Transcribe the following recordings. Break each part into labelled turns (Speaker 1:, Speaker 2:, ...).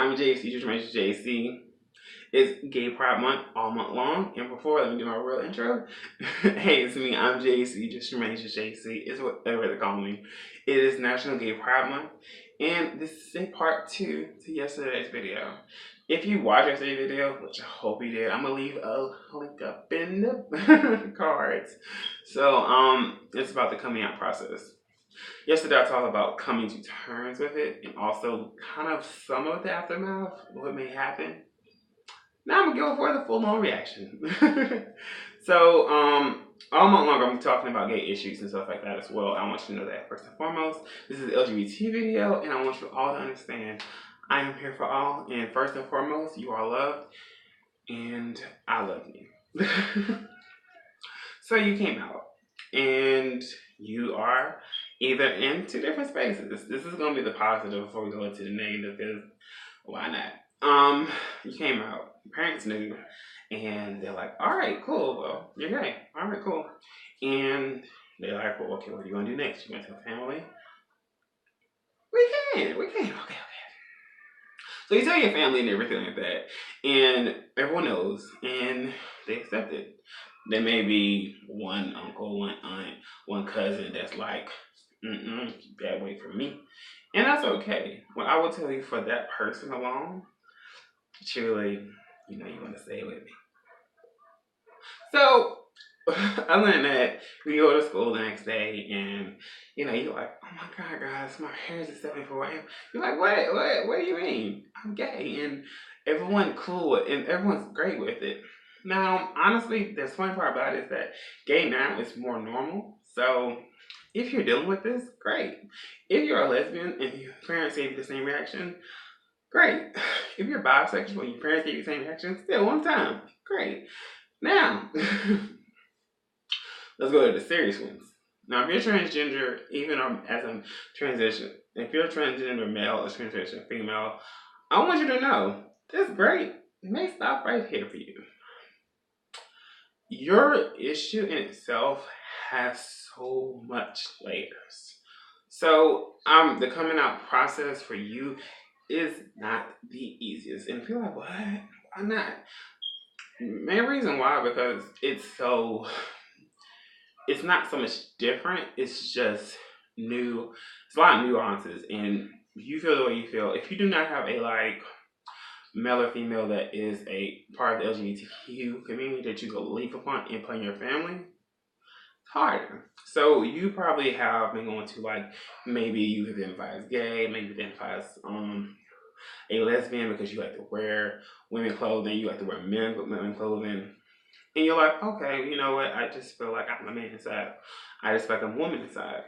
Speaker 1: I'm JC, Just JC. It's Gay Pride Month all month long. And before, let me do my real intro. Hey, it's me. I'm JC, Just JC. It's whatever they call me. It is National Gay Pride Month. And this is a part 2 to yesterday's video. If you watched yesterday's video, which I hope you did, I'm going to leave a link up in the cards. So, it's about the coming out process. Yesterday I talked about coming to terms with it and also kind of some of the aftermath, what may happen. Now I'm going to go for the full-on reaction. So, all month long I'm talking about gay issues and stuff like that as well. I want you to know that first and foremost, this is an LGBT video and I want you all to understand I am here for all, and first and foremost, you are loved and I love you. So you came out and you are either in 2 different spaces. This is going to be the positive before we go into the negative, because why not? You came out, your parents knew, and they're like, all right, cool, well, you're gay. All right, cool. And they're like, well, okay, what are you going to do next? You going to tell family? We can, okay. So you tell your family and everything like that, and everyone knows, and they accept it. There may be one uncle, one aunt, one cousin that's like, keep that away from me. And that's okay. What I will tell you for that person alone, truly, you want to stay with me. So, other than that, we go to school the next day and, you're like, oh my God, guys, my hair is stepping for I am. You're like, what do you mean? I'm gay. And everyone's cool and everyone's great with it. Now, honestly, the funny part about it is that gay now is more normal. So, if you're dealing with this, great. If you're a lesbian and your parents gave you the same reaction, great. If you're bisexual and your parents gave you the same reaction, still one time, great. Now, let's go to the serious ones. Now, if you're transgender, even as a transition, if you're transgender male or transition female, I want you to know, this great. It may stop right here for you. Your issue in itself has so much layers. So, the coming out process for you is not the easiest. And feel like, what? Why not? Main reason why, because it's not so much different. It's just new. It's a lot of nuances, and you feel the way you feel. If you do not have a male or female that is a part of the LGBTQ community that you can leap upon and put in your family, it's harder. So you probably have been going to maybe you identify as gay, maybe you identify as a lesbian because you like to wear women clothing, you like to wear men clothing. And you're like, okay, you know what? I just feel like I'm a man inside. I just feel like I'm a woman inside.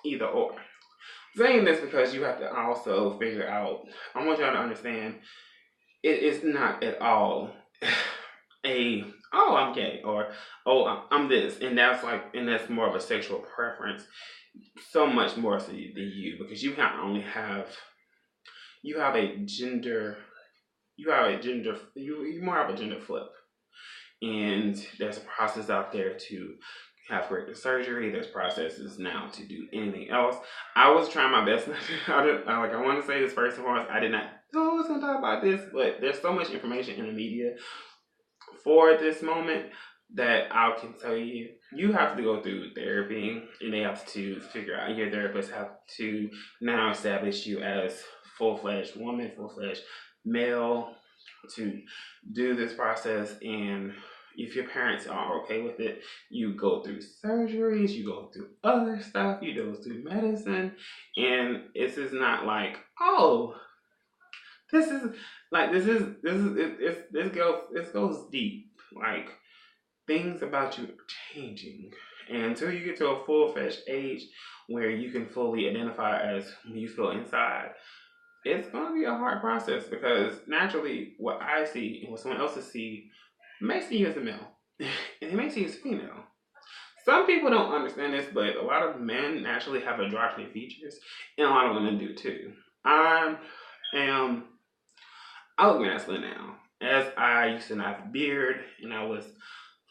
Speaker 1: Either or. I'm saying this because you have to also figure out, I want y'all to understand, it is not at all oh, I'm gay, or, oh, I'm this. And that's more of a sexual preference. So much more so than you, because you not only have, you more have a gender flip. And there's a process out there to have corrective surgery. There's processes now to do anything else. I was trying my best. I want to say this first and foremost. I did not know I was going to talk about this, but there's so much information in the media for this moment that I can tell you, you have to go through therapy, and they have to figure out, your therapists have to now establish you as full-fledged woman, full-fledged male, to do this process. And if your parents are okay with it, you go through surgeries, you go through other stuff, you go through medicine, and this is not like, oh, this goes deep. Things about you are changing, and until you get to a full-fledged age where you can fully identify as who you feel inside, it's going to be a hard process, because naturally what I see and what someone else see may see you as a male and they may see you as a female. Some people don't understand this, but a lot of men naturally have androgynous features, and a lot of women do too. I look masculine now, as I used to not have a beard and I was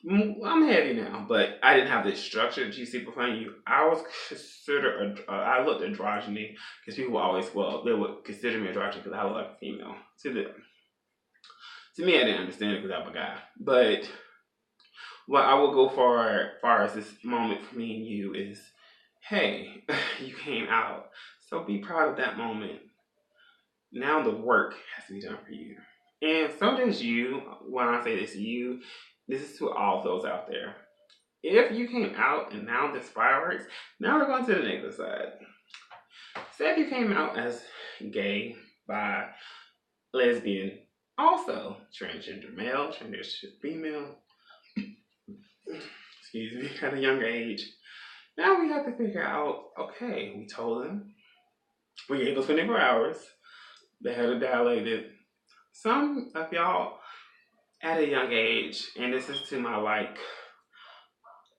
Speaker 1: I'm heavy now, but I didn't have this structure that you see behind you. I was considered, I looked androgyny because people always, well, they would consider me androgyny because I look like a female. To me, I didn't understand it because I'm a guy. But what I will go far as this moment for me and you is, hey, you came out. So be proud of that moment. Now the work has to be done for you. And so does you. When I say this you, this is to all those out there. If you came out and now this fireworks, now we're going to the negative side. Say if you came out as gay, bi, lesbian, also transgender male, transgender female, excuse me, at a younger age. Now we have to figure out, okay, we told them, we gave us 24 hours, they had it dilated. Some of y'all at a young age, and this is to my like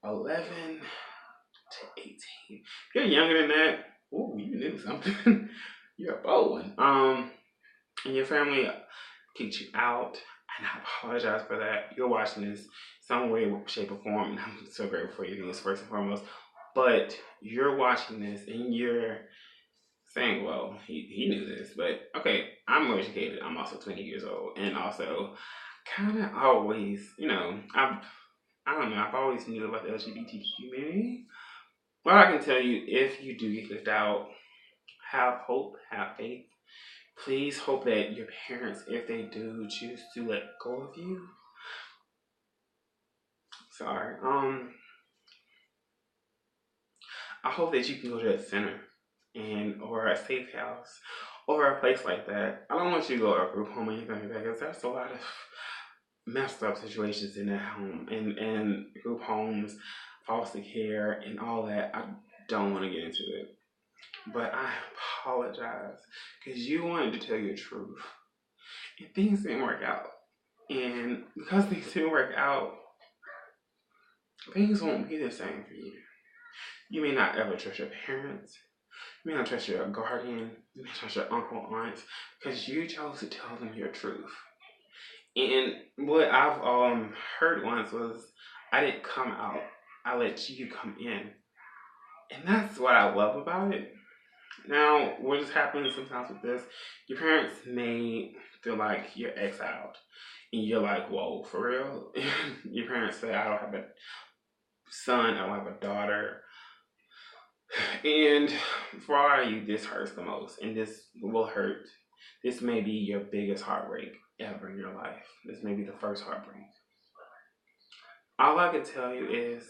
Speaker 1: 11 to 18. If you're younger than that, ooh, you knew something. You're a bold one. And your family kicked you out, and I apologize for that. You're watching this some way, shape, or form, and I'm so grateful for you, this first and foremost. But you're watching this, and you're saying, well, he knew this, but okay, I'm more educated. I'm also 20 years old, and also kind of always, I don't know, I've always knew about the LGBTQ community. What I can tell you, if you do get kicked out, have hope, have faith. Please hope that your parents, if they do choose to let go of you, sorry, I hope that you can go to a center or a safe house or a place like that. I don't want you to go to a group home or anything like that because there's a lot of messed up situations in that home and group homes, foster care, and all that. I don't want to get into it. But I apologize because you wanted to tell your truth. And things didn't work out. And because things didn't work out, things won't be the same for you. You may not ever trust your parents. You may not trust your guardian. You may not trust your uncle or aunts because you chose to tell them your truth. And what I've heard once was, I didn't come out. I let you come in. And that's what I love about it. Now, what is happening sometimes with this, your parents may feel like you're exiled. And you're like, whoa, for real? Your parents say, I don't have a son, I don't have a daughter. And for all of you, this hurts the most. And this will hurt. This may be your biggest heartbreak ever in your life. This may be the first heartbreak. All I can tell you is,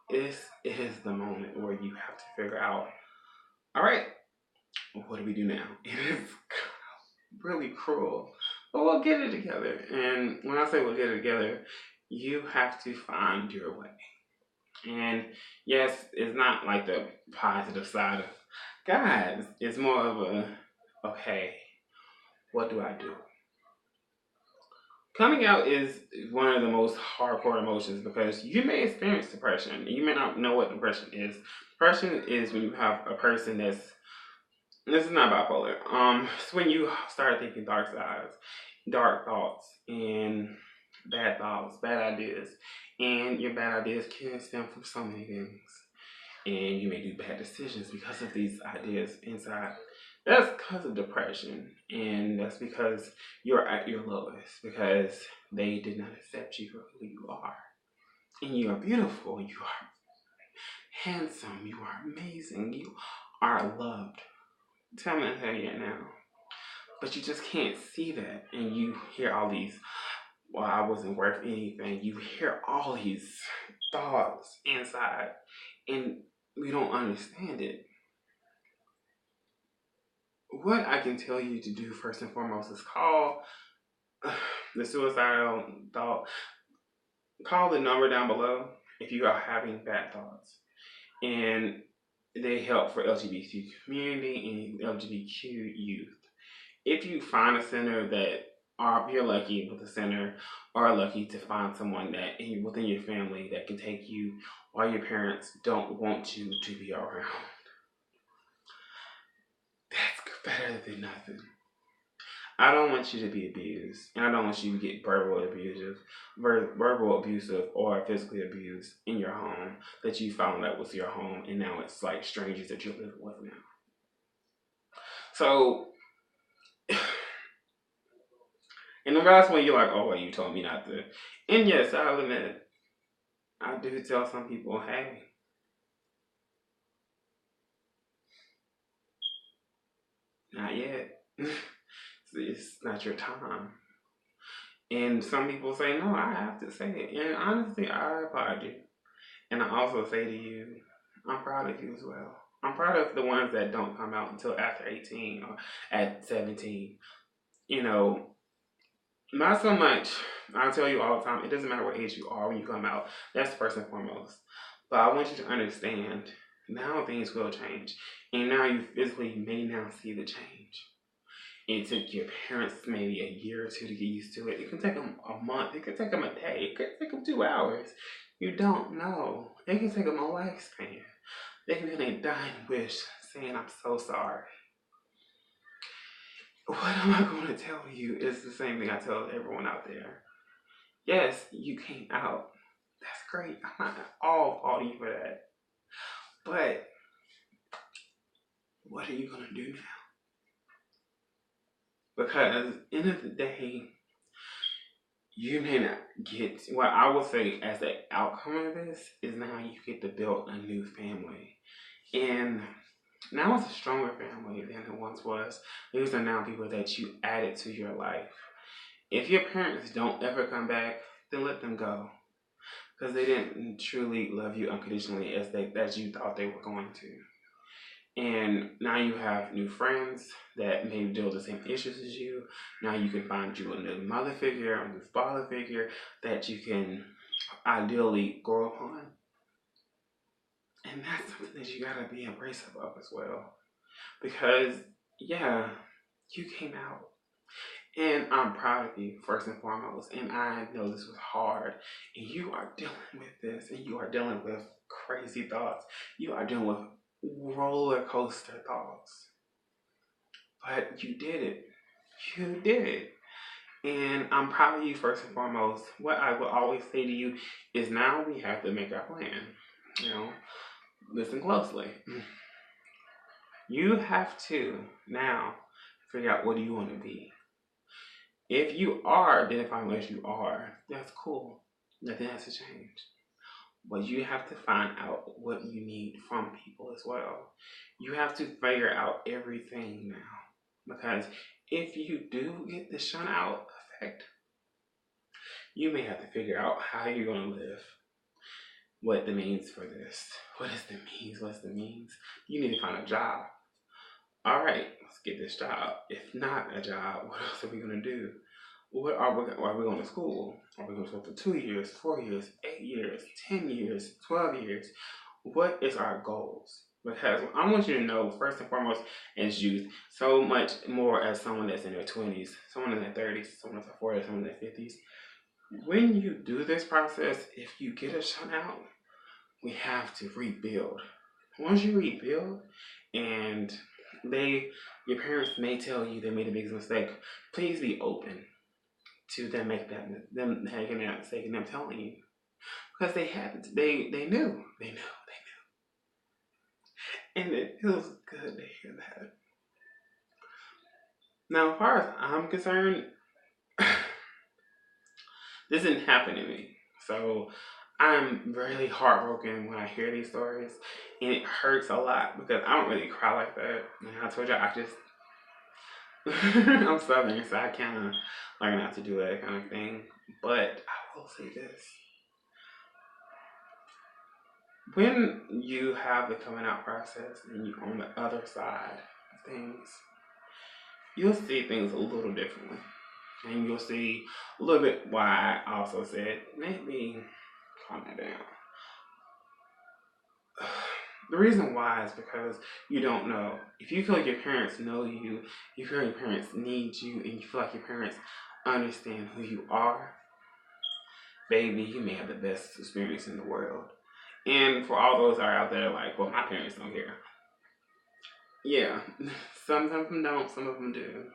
Speaker 1: this is the moment where you have to figure out, all right, what do we do now? It is really cruel, but we'll get it together. And when I say we'll get it together, you have to find your way. And yes, it's not like the positive side of guys. It's more of a, okay, what do I do? Coming out is one of the most hardcore emotions because you may experience depression. You may not know what depression is. Depression is when you have a person that's, this is not bipolar. It's when you start thinking dark thoughts, and bad thoughts, bad ideas. And your bad ideas can stem from so many things. And you may do bad decisions because of these ideas inside. That's because of depression. And that's because you're at your lowest. Because they did not accept you for who you are. And you are beautiful. You are handsome. You are amazing. You are loved. Tell me how yet now. But you just can't see that. And you hear all these, well, I wasn't worth anything. You hear all these thoughts inside. And we don't understand it. What I can tell you to do first and foremost is call the suicidal thought. Call the number down below if you are having bad thoughts. And they help for LGBT community and LGBTQ youth. If you find a center that, or you're lucky with a center, or lucky to find someone that within your family that can take you while your parents don't want you to be around, that's better than nothing. I don't want you to be abused, and I don't want you to get verbal abusive or physically abused in your home that you found out was your home, and now it's like strangers that you're living with now. So, in the last one, you're like, oh, well, you told me not to. And yes, I'll admit, I do tell some people, hey, not yet. It's not your time. And some people say, no, I have to say it. And honestly, I applaud you. And I also say to you, I'm proud of you as well. I'm proud of the ones that don't come out until after 18 or at 17. You know, not so much. I tell you all the time, it doesn't matter what age you are when you come out. That's first and foremost. But I want you to understand, now things will change. And now you physically may now see the change. It took your parents maybe a year or two to get used to it. It can take them a month. It could take them a day. It could take them 2 hours. You don't know. It can take them a lifespan. They can be a dying wish saying, I'm so sorry. What am I going to tell you? It's the same thing I tell everyone out there. Yes, you came out. That's great. I'm not at all faulting you for that. But what are you going to do now? Because end of the day, you may not get, what I will say as the outcome of this is now you get to build a new family. And now it's a stronger family than it once was. These are now people that you added to your life. If your parents don't ever come back, then let them go. Because they didn't truly love you unconditionally as you thought they were going to. And now you have new friends that may deal with the same issues as you. Now you can find you a new mother figure, a new father figure that you can ideally grow upon. And that's something that you gotta be embracive of as well. Because, yeah, you came out. And I'm proud of you, first and foremost. And I know this was hard. And you are dealing with this. And you are dealing with crazy thoughts. You are dealing with roller coaster thoughts. But you did it. You did it. And I'm proud of you first and foremost. What I will always say to you is now we have to make our plan. You know, listen closely. You have to now figure out what do you want to be. If you are identifying as you are, that's cool. Nothing has to change. But you have to find out what you need from people as well. You have to figure out everything now. Because if you do get the shun out effect, you may have to figure out how you're going to live. What the means for this. What is the means? What's the means? You need to find a job. All right, let's get this job. If not a job, what else are we going to do? Are we going to school? Are we going to school for 2 years, 4 years, 8 years, 10 years, 12 years? What is our goals? Because I want you to know, first and foremost, as youth, so much more as someone that's in their 20s, someone in their 30s, someone in their 40s, someone in their 50s. When you do this process, if you get a shut out, we have to rebuild. Once you rebuild, and your parents may tell you they made a big mistake, please be open to them making that mistake and them telling you, because they knew, and it feels good to hear that. Now, as far as I'm concerned, this didn't happen to me, so I'm really heartbroken when I hear these stories, and it hurts a lot because I don't really cry like that. And I told you, I just I'm Southern, so I kind of learn not to do that kind of thing. But I will say this. When you have the coming out process and you're on the other side of things, you'll see things a little differently. And you'll see a little bit why I also said, maybe calm that down. The reason why is because you don't know. If you feel like your parents know you, you feel like your parents need you, and you feel like your parents understand who you are, baby, you may have the best experience in the world. And for all those that are out there like, well, my parents don't care. Yeah, some of them don't, some of them do.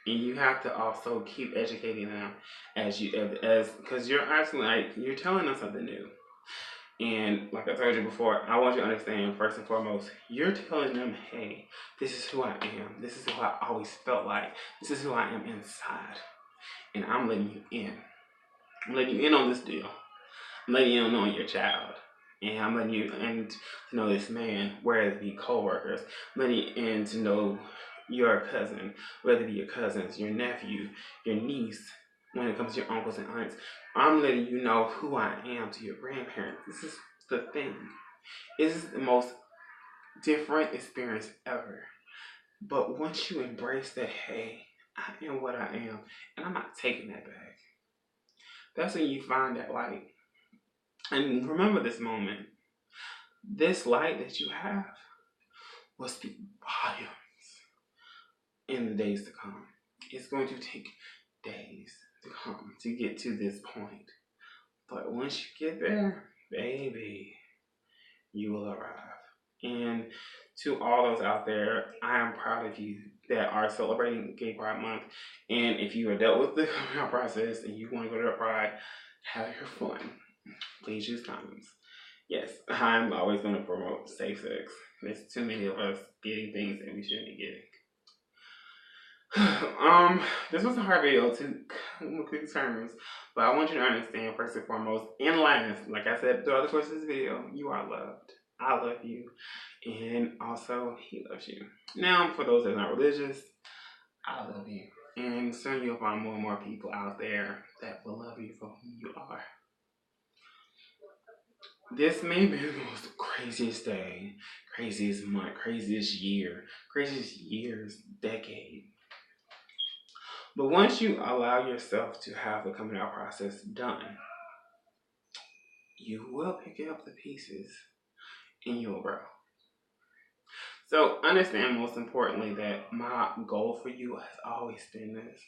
Speaker 1: And you have to also keep educating them as because you're actually like you're telling them something new. And like I told you before, I want you to understand first and foremost, you're telling them, hey, this is who I am. This is who I always felt like. This is who I am inside. And I'm letting you in. I'm letting you in on this deal. I'm letting you in on your child. And I'm letting you in to know this man, whether it be co-workers. I'm letting you in to know your cousin, whether it be your cousins, your nephew, your niece, when it comes to your uncles and aunts. I'm letting you know who I am to your grandparents. This is the thing. This is the most different experience ever. But once you embrace that, hey, I am what I am, and I'm not taking that back, that's when you find that light. And remember this moment. This light that you have will speak volumes in the days to come. It's going to take days to come to get to this point. But once you get there, baby, you will arrive. And to all those out there, I am proud of you that are celebrating Gay Pride Month. And if you are dealt with the coming out process and you want to go to the Pride, have your fun. Please use condoms. Yes, I'm always going to promote safe sex. There's too many of us getting things that we shouldn't be getting. This was a hard video to quick terms, but I want you to understand first and foremost, and last, like I said throughout the course of this video, you are loved. I love you, and also he loves you. Now, for those that are not religious, I love you, and soon you'll find more and more people out there that will love you for who you are. This may be the most craziest day, craziest month, craziest year, craziest years, decade. But once you allow yourself to have the coming out process done, you will pick up the pieces and you'll grow. So understand most importantly that my goal for you has always been this,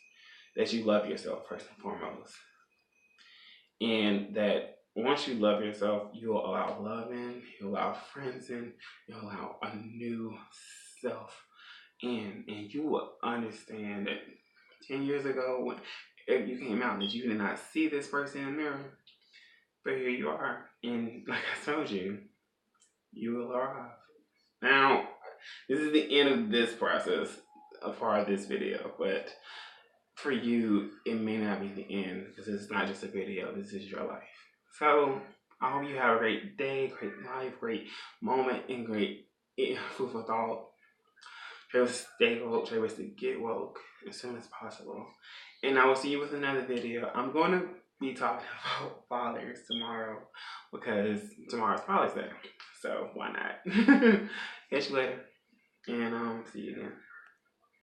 Speaker 1: that you love yourself first and foremost. And that once you love yourself, you'll allow love in, you'll allow friends in, you'll allow a new self in, and you will understand that 10 years ago when you came out that you did not see this person in the mirror, but here you are, and like I told you, you will arrive. Now, this is the end of this process, a part of this video, but for you, it may not be the end because it's not just a video, this is your life. So, I hope you have a great day, great life, great moment, and great food for thought. Try to stay woke, try to get woke as soon as possible. And I will see you with another video. I'm going to be talking about fathers tomorrow because tomorrow's Father's Day. So why not? Catch you later. And see you again.